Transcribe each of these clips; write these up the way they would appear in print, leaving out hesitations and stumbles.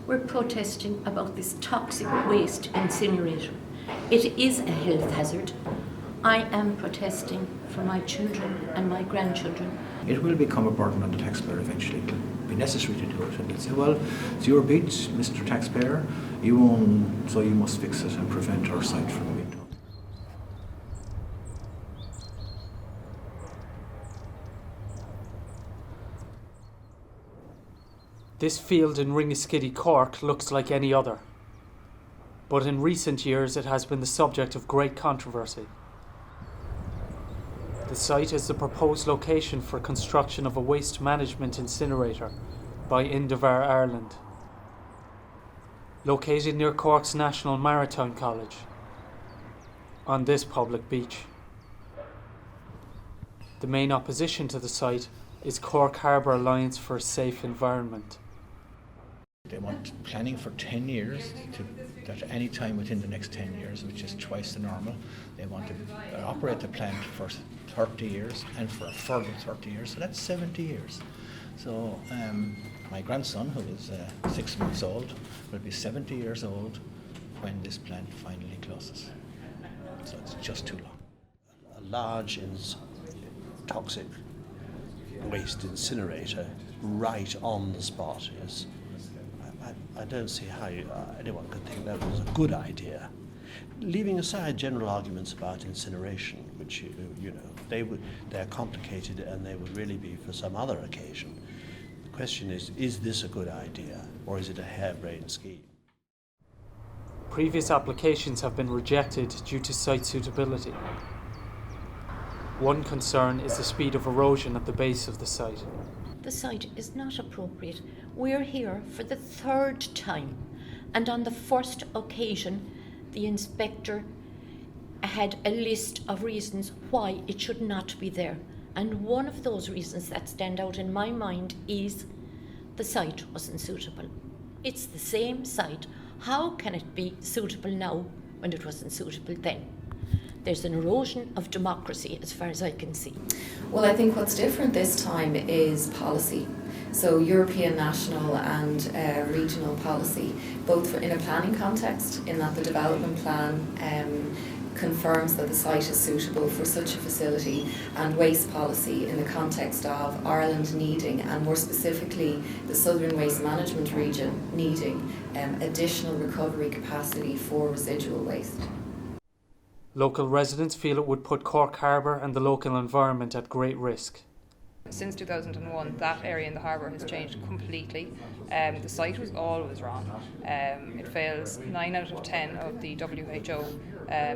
We're protesting about this toxic waste incinerator. It is a health hazard. I am protesting for my children and my grandchildren. It will become a burden on the taxpayer eventually. It will be necessary to do it. And they'll say, well, it's your beach, Mr. Taxpayer. You own, so you must fix it and prevent our site from being done. This field in Ringaskiddy, Cork looks like any other. But in recent years it has been the subject of great controversy. The site is the proposed location for construction of a waste management incinerator by Indavar Ireland, located near Cork's National Maritime College, on this public beach. The main opposition to the site is Cork Harbour Alliance for a Safe Environment. They want planning for 10 years, at any time within the next 10 years, which is twice the normal. They want to operate the plant for 30 years and for a further 30 years, so that's 70 years. So my grandson, who is 6 months old, will be 70 years old when this plant finally closes. So it's just too long. A large toxic waste incinerator right on the spot is, I don't see how anyone could think that was a good idea. Leaving aside general arguments about incineration, which they're complicated and they would really be for some other occasion. The question is this a good idea or is it a harebrained scheme? Previous applications have been rejected due to site suitability. One concern is the speed of erosion at the base of the site. The site is not appropriate. We're here for the third time, and on the first occasion, the inspector had a list of reasons why it should not be there. And one of those reasons that stand out in my mind is the site wasn't suitable. It's the same site. How can it be suitable now when it wasn't suitable then? There's an erosion of democracy as far as I can see. Well, I think what's different this time is policy. So European, national and regional policy, both in a planning context, in that the development plan confirms that the site is suitable for such a facility, and waste policy in the context of Ireland needing, and more specifically the Southern Waste Management Region needing additional recovery capacity for residual waste. Local residents feel it would put Cork Harbour and the local environment at great risk. Since 2001, that area in the harbour has changed completely. The site was always wrong. It fails 9 out of 10 of the WHO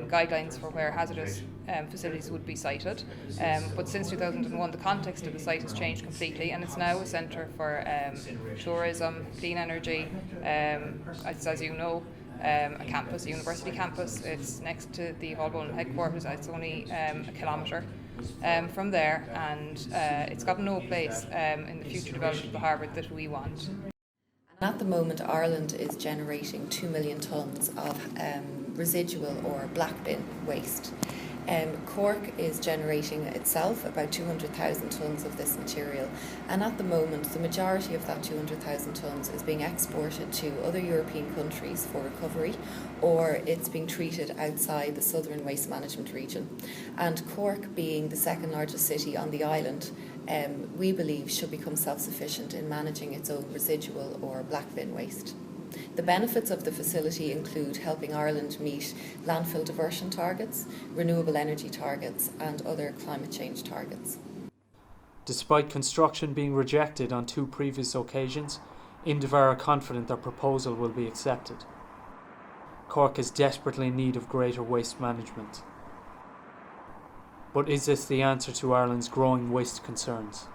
guidelines for where hazardous facilities would be sited. But since 2001, the context of the site has changed completely, and it's now a centre for tourism, clean energy, as you know, a campus, a university campus. It's next to the Hallbone headquarters. It's only a kilometre from there, and it's got no place in the future development of the harbour that we want. At the moment, Ireland is generating 2 million tonnes of residual or black bin waste. Cork is generating itself about 200,000 tonnes of this material, and at the moment the majority of that 200,000 tonnes is being exported to other European countries for recovery, or it's being treated outside the Southern Waste Management Region. And Cork, being the second largest city on the island, we believe should become self-sufficient in managing its own residual or black bin waste. The benefits of the facility include helping Ireland meet landfill diversion targets, renewable energy targets and other climate change targets. Despite construction being rejected on 2 previous occasions, Indavar are confident their proposal will be accepted. Cork is desperately in need of greater waste management. But is this the answer to Ireland's growing waste concerns?